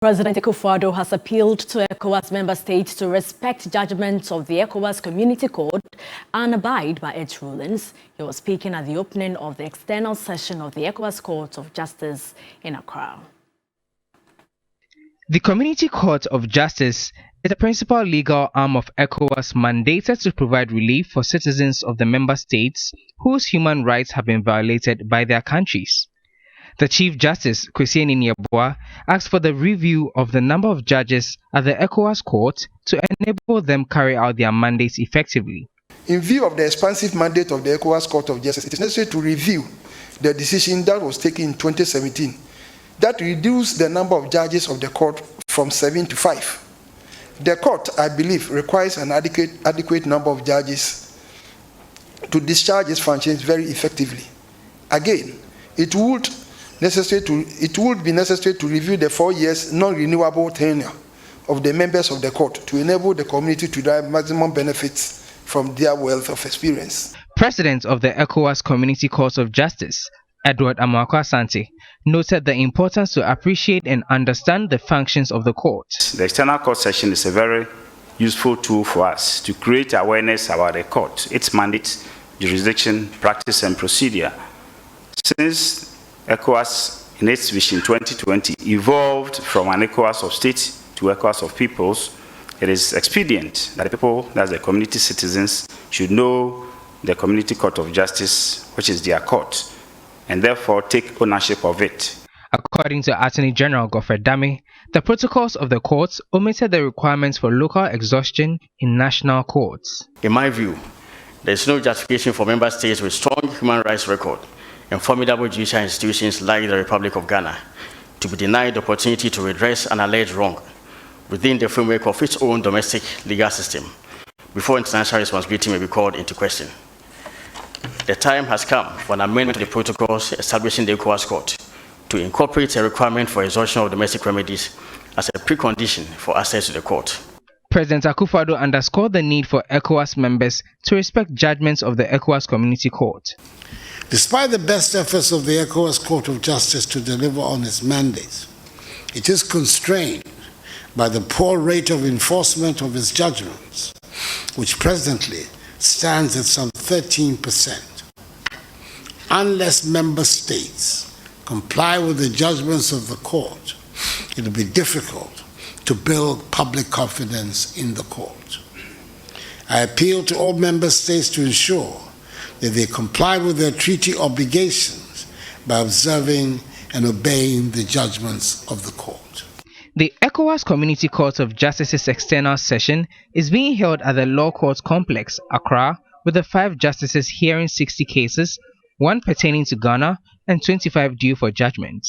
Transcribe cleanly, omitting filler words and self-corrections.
President ECOWAS has appealed to ECOWAS member states to respect judgments of the ECOWAS Community Court and abide by its rulings. He was speaking at the opening of the external session of the ECOWAS Court of Justice in Accra. The Community Court of Justice is the principal legal arm of ECOWAS mandated to provide relief for citizens of the member states whose human rights have been violated by their countries. The Chief Justice, Kwesieni Nieboa, asked for the review of the number of judges at the ECOWAS Court to enable them carry out their mandates effectively. In view of the expansive mandate of the ECOWAS Court of Justice, it is necessary to review the decision that was taken in 2017 that reduced the number of judges of the court from 7 to 5. The court, I believe, requires an adequate number of judges to discharge its functions very effectively. Again, it would be necessary to review the 4 years non-renewable tenure of the members of the court to enable the community to derive maximum benefits from their wealth of experience. President of the ECOWAS Community Court of Justice, Edward Amakwa-Asante, noted the importance to appreciate and understand the functions of the court. The external court session is a very useful tool for us to create awareness about the court, its mandate, jurisdiction, practice, and procedure. Since ECOWAS, in its Vision 2020, evolved from an ECOWAS of states to ECOWAS of peoples, it is expedient that the people, that's the community citizens, should know the Community Court of Justice, which is their court, and therefore take ownership of it. According to Attorney General Godfrey Dame, the protocols of the courts omitted the requirements for local exhaustion in national courts. In my view, there is no justification for member states with strong human rights record and formidable judicial institutions like the Republic of Ghana to be denied the opportunity to redress an alleged wrong within the framework of its own domestic legal system before international responsibility may be called into question. The time has come for an amendment to the protocols establishing the ECOWAS Court to incorporate a requirement for exhaustion of domestic remedies as a precondition for access to the court. President Akufo-Addo underscored the need for ECOWAS members to respect judgments of the ECOWAS Community Court. Despite the best efforts of the ECOWAS Court of Justice to deliver on its mandates, it is constrained by the poor rate of enforcement of its judgments, which presently stands at some 13%. Unless member states comply with the judgments of the court, it will be difficult to build public confidence in the court. I appeal to all member states to ensure that they comply with their treaty obligations by observing and obeying the judgments of the court. The ECOWAS Community Court of Justice's external session is being held at the Law Courts Complex, Accra, with the 5 justices hearing 60 cases, 1 pertaining to Ghana and 25 due for judgment.